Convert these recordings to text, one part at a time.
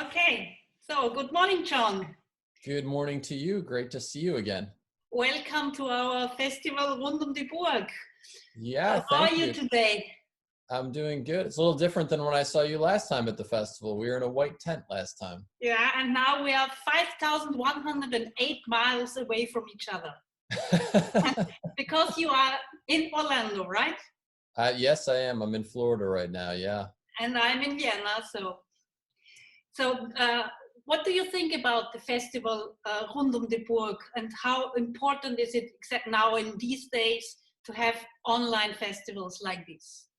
Okay, so good morning, John. Good morning to you. Great to see you again. Welcome to our festival Rund die Burg. Yeah, How are thank you you. today? I'm doing good. It's a little different than when I saw you last time at the festival. We were in a white tent last time. Yeah, and now we are 5,108 miles away from each other. Because you are in Orlando, right? Yes, I am. I'm in Florida right now. Yeah. And I'm in Vienna. So what do you think about the festival Rund die Burg, and how important is it except now in these days to have online festivals like this?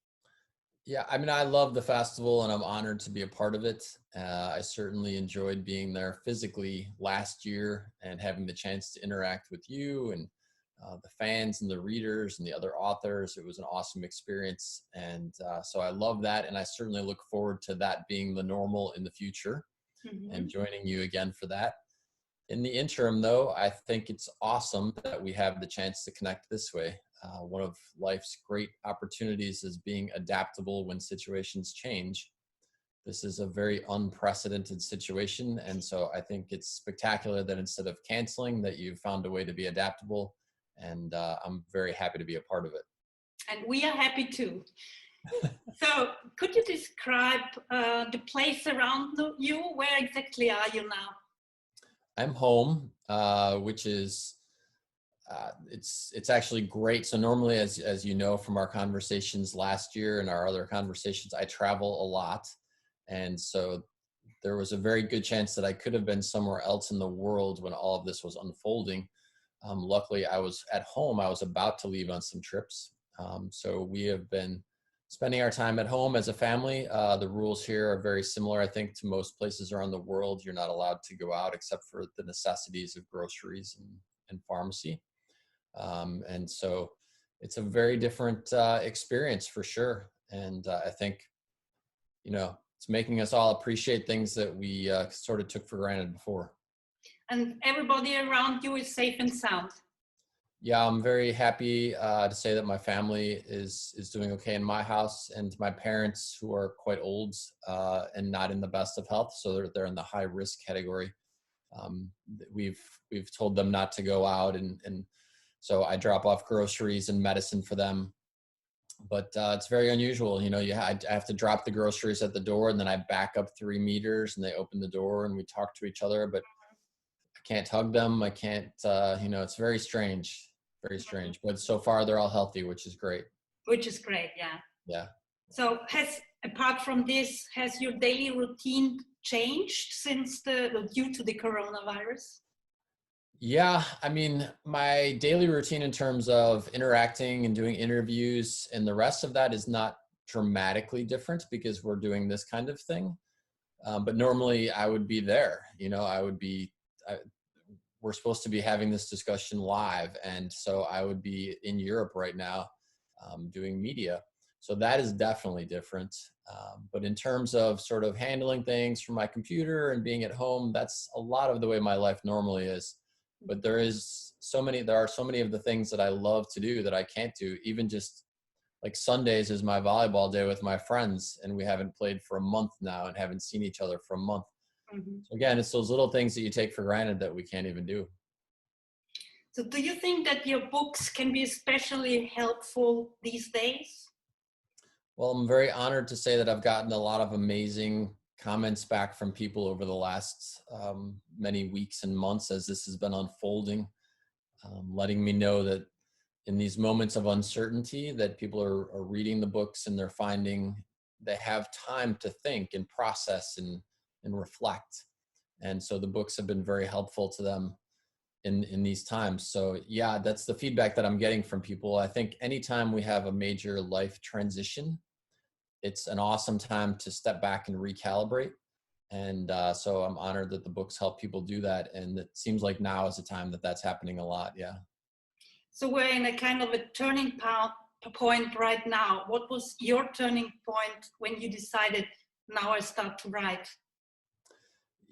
Yeah, I mean, I love the festival and I'm honored to be a part of it. I certainly enjoyed being there physically last year and having the chance to interact with you and the fans and the readers and the other authors. It was an awesome experience. And so I love that. And I certainly look forward to that being the normal in the future and joining you again for that. In the interim, though, I think it's awesome that we have the chance to connect this way. One of life's great opportunities is being adaptable when situations change. This is a very unprecedented situation, and so I think it's spectacular that instead of canceling, that you found a way to be adaptable, and I'm very happy to be a part of it. And we are happy too. So could you describe the place around you? Where exactly are you now? I'm home, which is it's actually great. So normally, as you know from our conversations last year and our other conversations, I travel a lot, and so there was a very good chance that I could have been somewhere else in the world when all of this was unfolding. Luckily, I was at home. I was about to leave on some trips, so we have been spending our time at home as a family. The rules here are very similar, I think, to most places around the world. You're not allowed to go out except for the necessities of groceries and pharmacy. And so it's a very different experience for sure. And I think, it's making us all appreciate things that we sort of took for granted before. And everybody around you is safe and sound. Yeah, I'm very happy to say that my family is doing okay in my house, and my parents, who are quite old and not in the best of health, so they're in the high risk category. We've told them not to go out, and so I drop off groceries and medicine for them. But it's very unusual. I have to drop the groceries at the door, and then I back up 3 meters, and they open the door, and we talk to each other. But I can't hug them. I can't. It's very strange, very strange. But so far, they're all healthy, which is great. Which is great, yeah. Yeah. So apart from this, has your daily routine changed since due to the coronavirus? Yeah, I mean, my daily routine in terms of interacting and doing interviews and the rest of that is not dramatically different because we're doing this kind of thing. But normally I would be there, we're supposed to be having this discussion live. And so I would be in Europe right now doing media. So that is definitely different. But in terms of sort of handling things from my computer and being at home, that's a lot of the way my life normally is. But there are so many of the things that I love to do that I can't do. Even just like Sundays is my volleyball day with my friends, and we haven't played for a month now and haven't seen each other for a month. So again, it's those little things that you take for granted that we can't even do. So do you think that your books can be especially helpful these days? Well, I'm very honored to say that I've gotten a lot of amazing comments back from people over the last many weeks and months as this has been unfolding, letting me know that in these moments of uncertainty that people are reading the books and they have time to think and process and reflect. And so the books have been very helpful to them in these times. So yeah, that's the feedback that I'm getting from people. I think anytime we have a major life transition, it's an awesome time to step back and recalibrate. And so I'm honored that the books help people do that. And it seems like now is a time that that's happening a lot. Yeah. So we're in a kind of a turning point right now. What was your turning point when you decided, now I start to write?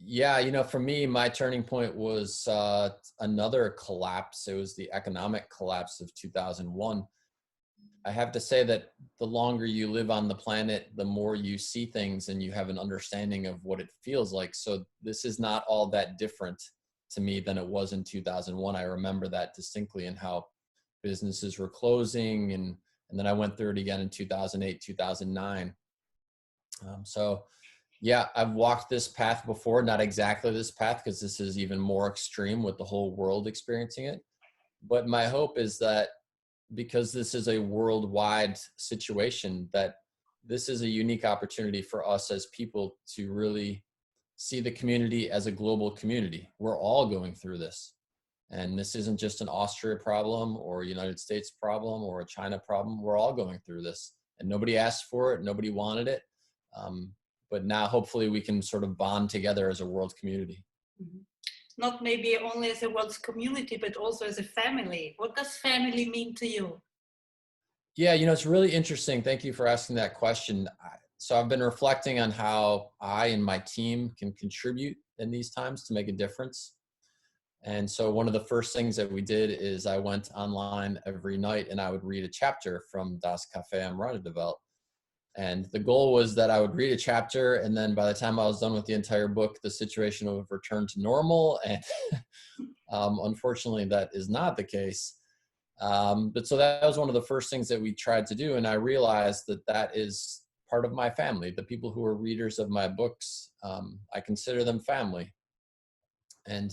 Yeah, for me, my turning point was another collapse. It was the economic collapse of 2001. I have to say that the longer you live on the planet, the more you see things and you have an understanding of what it feels like. So this is not all that different to me than it was in 2001. I remember that distinctly, and how businesses were closing, and then I went through it again in 2008, 2009. So yeah, I've walked this path before, not exactly this path, because this is even more extreme with the whole world experiencing it. But my hope is that because this is a worldwide situation, that this is a unique opportunity for us as people to really see the community as a global community. We're all going through this. And this isn't just an Austria problem or a United States problem or a China problem. We're all going through this. And nobody asked for it. Nobody wanted it. But now hopefully we can sort of bond together as a world community. Mm-hmm. Not maybe only as a world's community, but also as a family. What does family mean to you? Yeah, you know, it's really interesting. Thank you for asking that question. So I've been reflecting on how I and my team can contribute in these times to make a difference. And so one of the first things that we did is I went online every night and I would read a chapter from Das Café, am Rande. And the goal was that I would read a chapter, and then by the time I was done with the entire book, the situation would return to normal. And unfortunately, that is not the case. But so that was one of the first things that we tried to do. And I realized that that is part of my family. The people who are readers of my books, I consider them family. And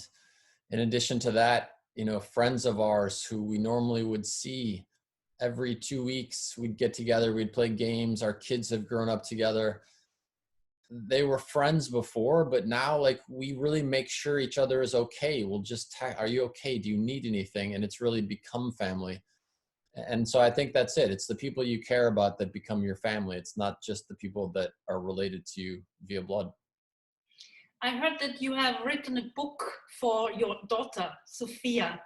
in addition to that, you know, friends of ours who we normally would see every 2 weeks, we'd get together, we'd play games. Our kids have grown up together. They were friends before, but now like we really make sure each other is okay. We'll just, are you okay? Do you need anything? And it's really become family. And so I think that's it. It's the people you care about that become your family. It's not just the people that are related to you via blood. I heard that you have written a book for your daughter, Sophia.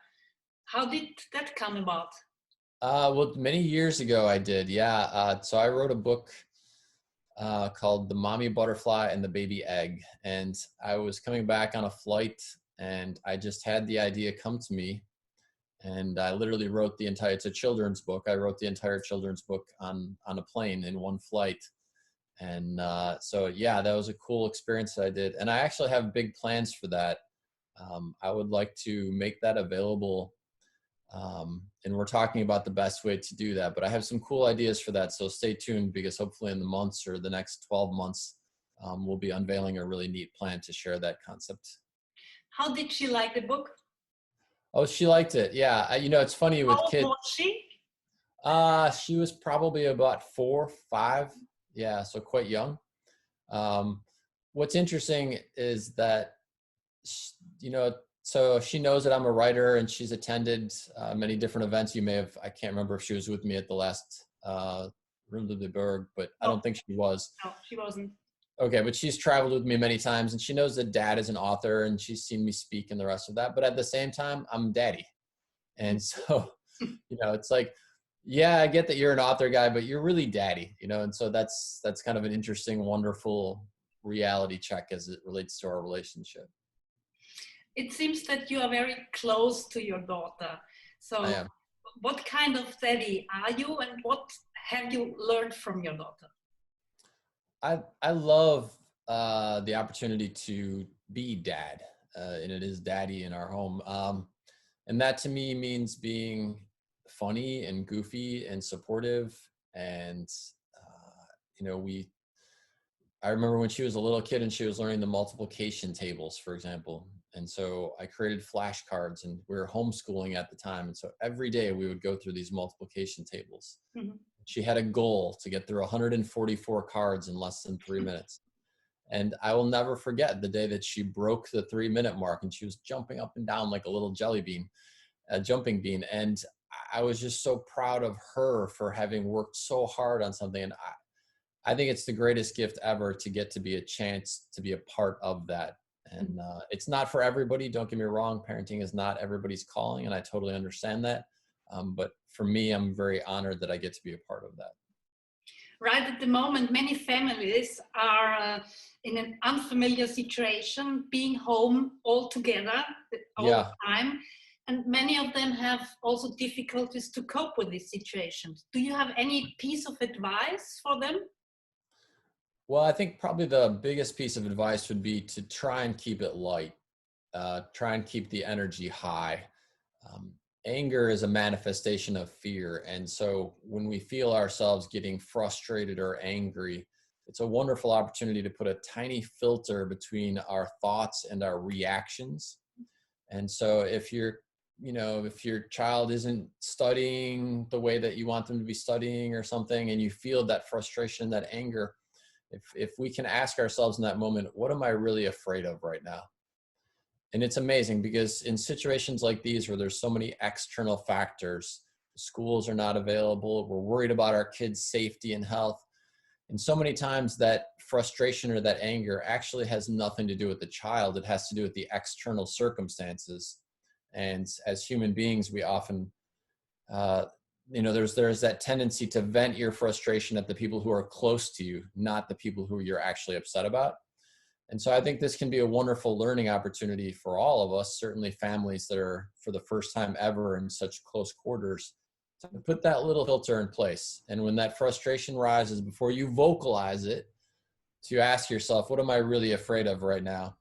How did that come about? Well, many years ago I did, yeah. So I wrote a book called The Mommy Butterfly and the Baby Egg. And I was coming back on a flight and I just had the idea come to me. And I literally wrote the entire, it's a children's book. I wrote the entire children's book on a plane in one flight. And so, yeah, that was a cool experience that I did. And I actually have big plans for that. I would like to make that available. And we're talking about the best way to do that, but I have some cool ideas for that. So stay tuned, because hopefully in the months or the next 12 months, we'll be unveiling a really neat plan to share that concept. How did she like the book? Oh, she liked it. Yeah. You know, it's funny with kids. How old was she? She was probably about 4, 5. Yeah. So quite young. What's interesting is that, you know, so she knows that I'm a writer and she's attended many different events. You may have, I can't remember if she was with me at the last Rande, but I don't think she was. No, she wasn't. Okay, but she's traveled with me many times and she knows that Dad is an author and she's seen me speak and the rest of that. But at the same time, I'm Daddy. And so, you know, it's like, yeah, I get that you're an author guy, but you're really Daddy, you know? And so that's kind of an interesting, wonderful reality check as it relates to our relationship. It seems that you are very close to your daughter. So what kind of daddy are you, and what have you learned from your daughter? I love the opportunity to be dad, and it is daddy in our home. And that to me means being funny and goofy and supportive. And, you know, I remember when she was a little kid and she was learning the multiplication tables, for example. And so I created flashcards, and we were homeschooling at the time. And so every day we would go through these multiplication tables. Mm-hmm. She had a goal to get through 144 cards in less than 3 minutes. And I will never forget the day that she broke the 3-minute mark, and she was jumping up and down like a little jelly bean, a jumping bean. And I was just so proud of her for having worked so hard on something. And I think it's the greatest gift ever to get to be a chance to be a part of that. And it's not for everybody. Don't get me wrong. Parenting is not everybody's calling, and I totally understand that. But for me, I'm very honored that I get to be a part of that. Right at the moment, many families are in an unfamiliar situation, being home all together all the time. And many of them have also difficulties to cope with these situations. Do you have any piece of advice for them? Well, I think probably the biggest piece of advice would be to try and keep it light. Try and keep the energy high. Um, Anger is a manifestation of fear. And so when we feel ourselves getting frustrated or angry, it's a wonderful opportunity to put a tiny filter between our thoughts and our reactions. And so if your child isn't studying the way that you want them to be studying or something, and you feel that frustration, that anger, if we can ask ourselves in that moment, what am I really afraid of right now? And it's amazing because in situations like these where there's so many external factors, schools are not available, we're worried about our kids' safety and health. And so many times that frustration or that anger actually has nothing to do with the child. It has to do with the external circumstances. And as human beings, we often, there's that tendency to vent your frustration at the people who are close to you, not the people who you're actually upset about. And so I think this can be a wonderful learning opportunity for all of us, certainly families that are for the first time ever in such close quarters, to put that little filter in place. And when that frustration rises, before you vocalize it, to ask yourself, what am I really afraid of right now?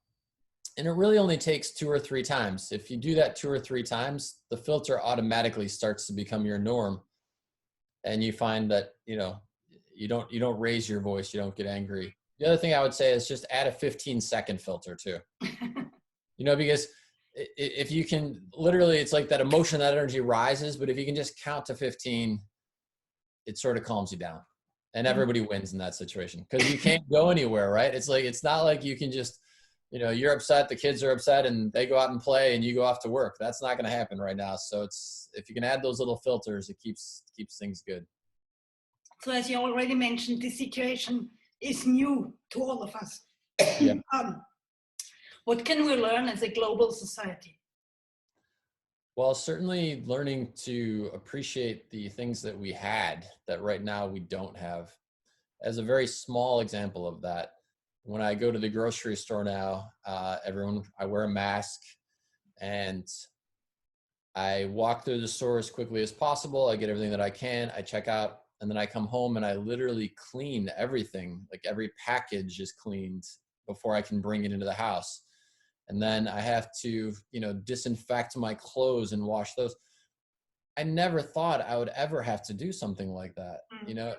And it really only takes 2 or 3 times. If you do that 2 or 3 times, the filter automatically starts to become your norm. And you find that, you don't raise your voice, you don't get angry. The other thing I would say is just add a 15-second filter too. Because if you can, literally, it's like that emotion, that energy rises, but if you can just count to 15, it sort of calms you down. And everybody wins in that situation because you can't go anywhere, right? It's not like you can just, you're upset, the kids are upset, and they go out and play and you go off to work. That's not going to happen right now. So if you can add those little filters, it keeps things good. So as you already mentioned, this situation is new to all of us. Yeah. What can we learn as a global society? Well, certainly learning to appreciate the things that we had that right now we don't have. As a very small example of that, when I go to the grocery store now, I wear a mask and I walk through the store as quickly as possible. I get everything that I can. I check out. And then I come home and I literally clean everything. Like every package is cleaned before I can bring it into the house. And then I have to, disinfect my clothes and wash those. I never thought I would ever have to do something like that,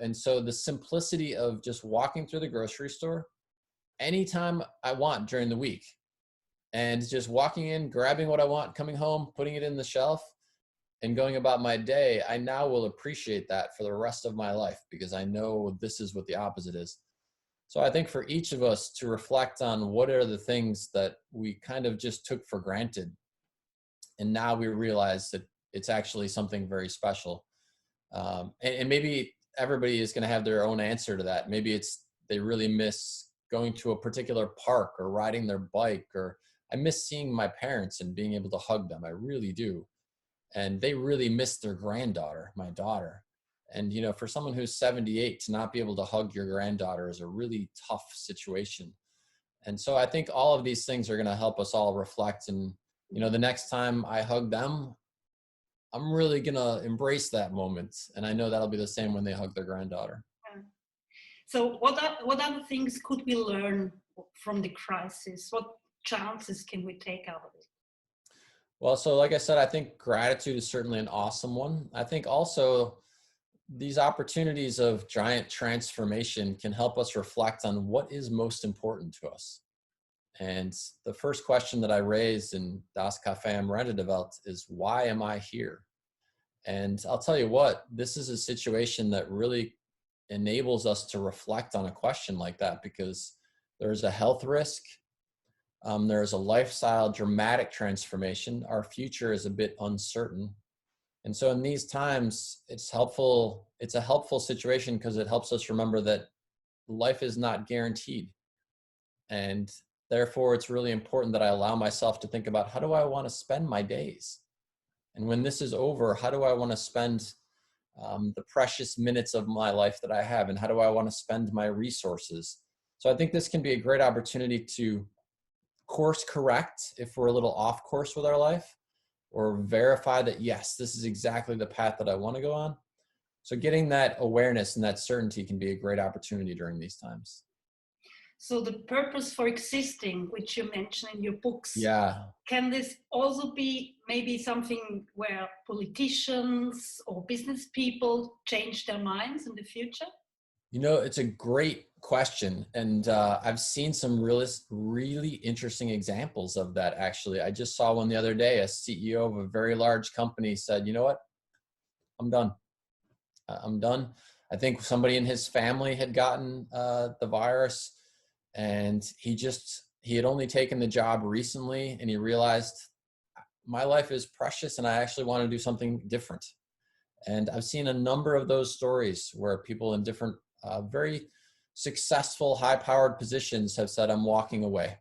And so the simplicity of just walking through the grocery store anytime I want during the week and just walking in, grabbing what I want, coming home, putting it in the shelf, and going about my day, I now will appreciate that for the rest of my life because I know this is what the opposite is. So I think for each of us to reflect on what are the things that we kind of just took for granted. And now we realize that it's actually something very special. And maybe everybody is going to have their own answer to that. Maybe they really miss going to a particular park or riding their bike, or I miss seeing my parents and being able to hug them. I really do. And they really miss their granddaughter, my daughter. And, for someone who's 78 to not be able to hug your granddaughter is a really tough situation. And so I think all of these things are going to help us all reflect. And, the next time I hug them, I'm really going to embrace that moment. And I know that'll be the same when they hug their granddaughter. So what other things could we learn from the crisis? What chances can we take out of it? Well, so like I said, I think gratitude is certainly an awesome one. I think also these opportunities of giant transformation can help us reflect on what is most important to us. And the first question that I raised in Das Café am Rande developed is, why am I here? And I'll tell you what, this is a situation that really enables us to reflect on a question like that, because there's a health risk. There's a lifestyle dramatic transformation. Our future is a bit uncertain. And so in these times, it's a helpful situation because it helps us remember that life is not guaranteed. And therefore, it's really important that I allow myself to think about, how do I want to spend my days? And when this is over, how do I want to spend the precious minutes of my life that I have? And how do I want to spend my resources? So I think this can be a great opportunity to course correct if we're a little off course with our life, or verify that, yes, this is exactly the path that I want to go on. So getting that awareness and that certainty can be a great opportunity during these times. So the purpose for existing, which you mention in your books, Yeah. can this also be maybe something where politicians or business people change their minds in the future? You know, it's a great question. And I've seen some really interesting examples of that, actually. I just saw one the other day. A CEO of a very large company said, you know what, I'm done. I'm done. I think somebody in his family had gotten the virus, and he had only taken the job recently, and he realized my life is precious and I actually want to do something different. And I've seen a number of those stories where people in different, very successful, high-powered positions have said, I'm walking away.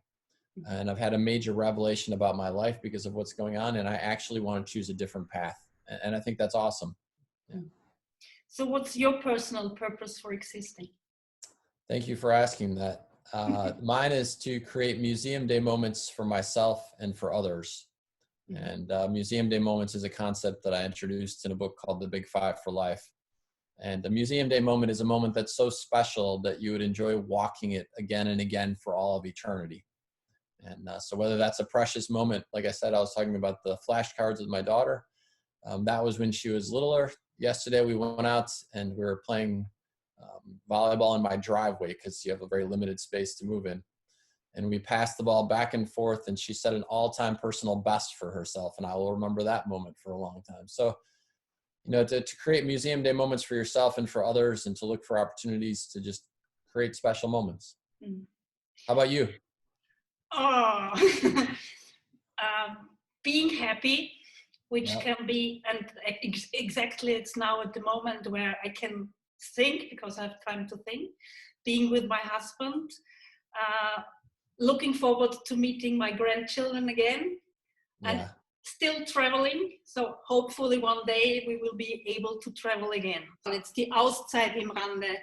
And I've had a major revelation about my life because of what's going on, and I actually want to choose a different path. And I think that's awesome. Yeah. So what's your personal purpose for existing? Thank you for asking that. Mine is to create museum day moments for myself and for others. And museum day moments is a concept that I introduced in a book called The Big Five for Life. And a museum day moment is a moment that's so special that you would enjoy walking it again and again for all of eternity. And so whether that's a precious moment, like I said, I was talking about the flashcards with my daughter. That was when she was littler. Yesterday we went out and we were playing volleyball in my driveway because you have a very limited space to move in. And we passed the ball back and forth, and she set an all-time personal best for herself. And I will remember that moment for a long time. So, you know, to create museum day moments for yourself and for others, and to look for opportunities to just create special moments. How about you? Oh, being happy, which can be, and exactly it's now at the moment where I can think because I have time to think, being with my husband, looking forward to meeting my grandchildren again, and still traveling. So hopefully one day we will be able to travel again. And it's the Auszeit im Rande.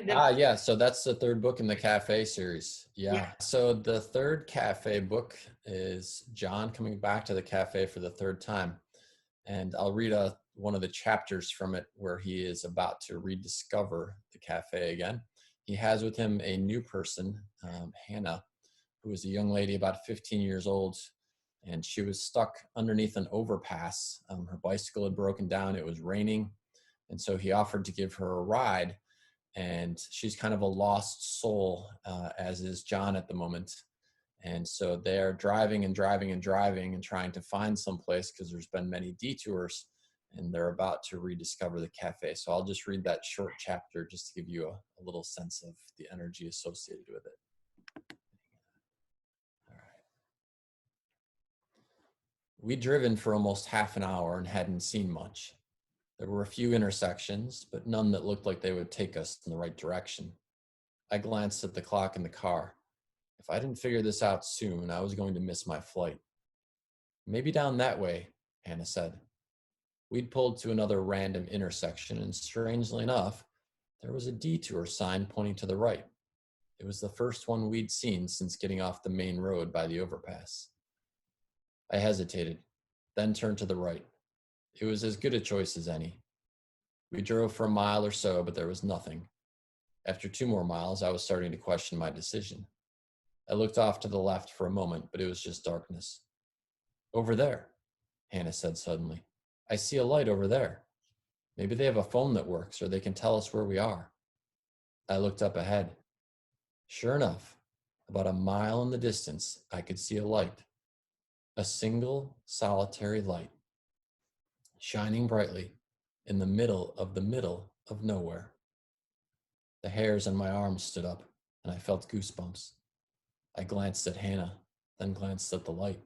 Yeah. So that's the third book in the Café series. Yeah. So the third Café book is John coming back to the Café for the third time. And I'll read one of the chapters from it where he is about to rediscover the Café again. He has with him a new person, Hannah, who is a young lady about 15 years old, and she was stuck underneath an overpass. Her bicycle had broken down. It was raining, and so he offered to give her a ride, and she's kind of a lost soul, as is John at the moment. And so they're driving and driving and driving and trying to find some place because there's been many detours, and they're about to rediscover the Café. So I'll just read that short chapter just to give you a little sense of the energy associated with it. All right. We'd driven for almost half an hour and hadn't seen much. There were a few intersections, but none that looked like they would take us in the right direction. I glanced at the clock in the car. If I didn't figure this out soon, I was going to miss my flight. Maybe down that way, Hannah said. We'd pulled to another random intersection, and strangely enough, there was a detour sign pointing to the right. It was the first one we'd seen since getting off the main road by the overpass. I hesitated, then turned to the right. It was as good a choice as any. We drove for a mile or so, but there was nothing. After 2 more miles, I was starting to question my decision. I looked off to the left for a moment, but it was just darkness. Over there, Hannah said suddenly. I see a light over there. Maybe they have a phone that works, or they can tell us where we are. I looked up ahead. Sure enough, about a mile in the distance, I could see a light. A single, solitary light, shining brightly in the middle of nowhere. The hairs on my arms stood up, and I felt goosebumps. I glanced at Hannah, then glanced at the light.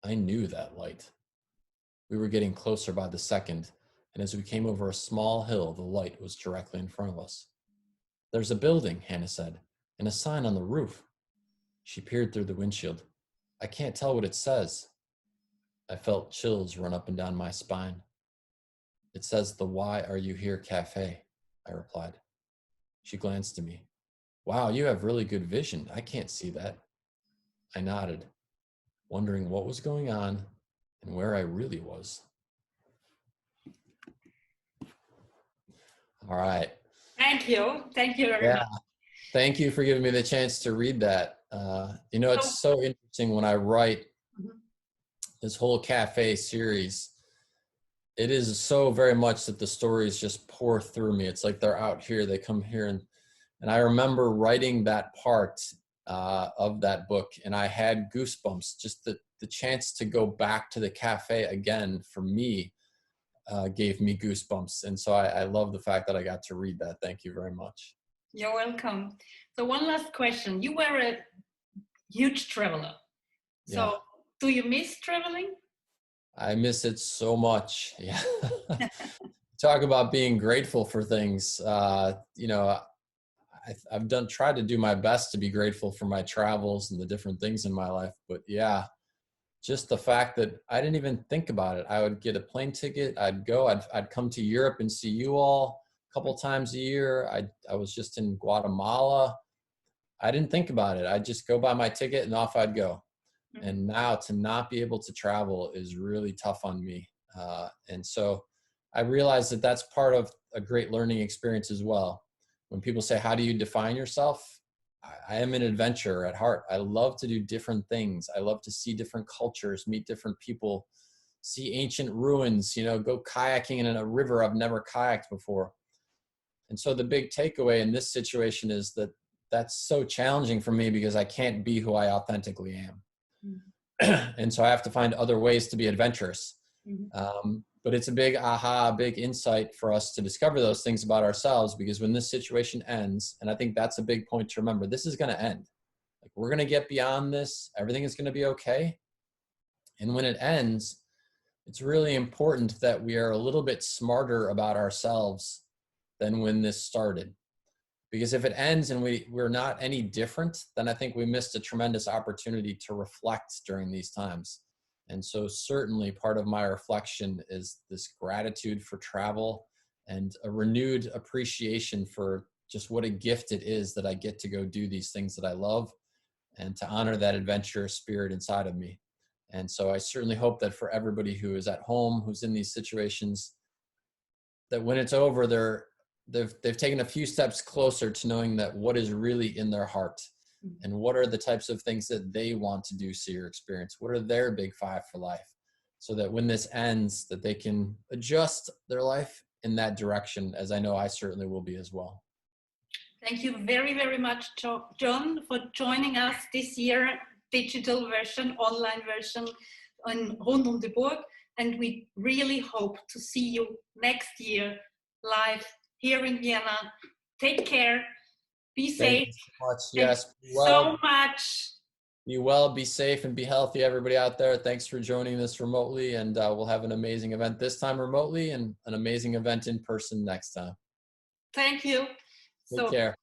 I knew that light. We were getting closer by the second, and as we came over a small hill, the light was directly in front of us. There's a building, Hannah said, and a sign on the roof. She peered through the windshield. I can't tell what it says. I felt chills run up and down my spine. It says the Why Are You Here Café, I replied. She glanced at me. Wow, you have really good vision. I can't see that. I nodded, wondering what was going on and where I really was. All right. Thank you. Thank you very much. Thank you for giving me the chance to read that. You know, it's so interesting when I write this whole Café series. It is so very much that the stories just pour through me. It's like they're out here, they come here. And I remember writing that part of that book, and I had goosebumps. Just the chance to go back to the Café again for me gave me goosebumps. And so I love the fact that I got to read that. Thank you very much. You're welcome. So one last question. You were a huge traveler. So do you miss traveling? I miss it so much. Yeah. Talk about being grateful for things. You know, I've tried to do my best to be grateful for my travels and the different things in my life. But yeah, just the fact that I didn't even think about it. I would get a plane ticket. I'd go. I'd come to Europe and see you all a couple times a year. I was just in Guatemala. I didn't think about it. I'd just go buy my ticket and off I'd go. And now to not be able to travel is really tough on me. And so I realized that that's part of a great learning experience as well. When people say, how do you define yourself? I am an adventurer at heart. I love to do different things. I love to see different cultures, meet different people, see ancient ruins, you know, go kayaking in a river I've never kayaked before. And so the big takeaway in this situation is that that's so challenging for me because I can't be who I authentically am. And so I have to find other ways to be adventurous. But it's a big big insight for us to discover those things about ourselves, because when this situation ends, and I think that's a big point to remember, this is going to end. Like, we're going to get beyond this. Everything is going to be okay. And when it ends, it's really important that we are a little bit smarter about ourselves than when this started. Because if it ends and we're not any different, then I think we missed a tremendous opportunity to reflect during these times. And so certainly part of my reflection is this gratitude for travel and a renewed appreciation for just what a gift it is that I get to go do these things that I love and to honor that adventurous spirit inside of me. And so I certainly hope that for everybody who is at home, who's in these situations, that when it's over, they've taken a few steps closer to knowing that what is really in their heart and what are the types of things that they want to do, see or experience. What are their big five for life, so that when this ends, that they can adjust their life in that direction, as I know I certainly will be as well. Thank you very, very much, John, for joining us this year, digital version, online version on Rund um die Burg. And we really hope to see you next year live here in Vienna. Take care. Be safe. Thank you so much. Yes. So much. Be well, be safe, and be healthy, everybody out there. Thanks for joining this remotely, and we'll have an amazing event this time remotely and an amazing event in person next time. Thank you. Take care.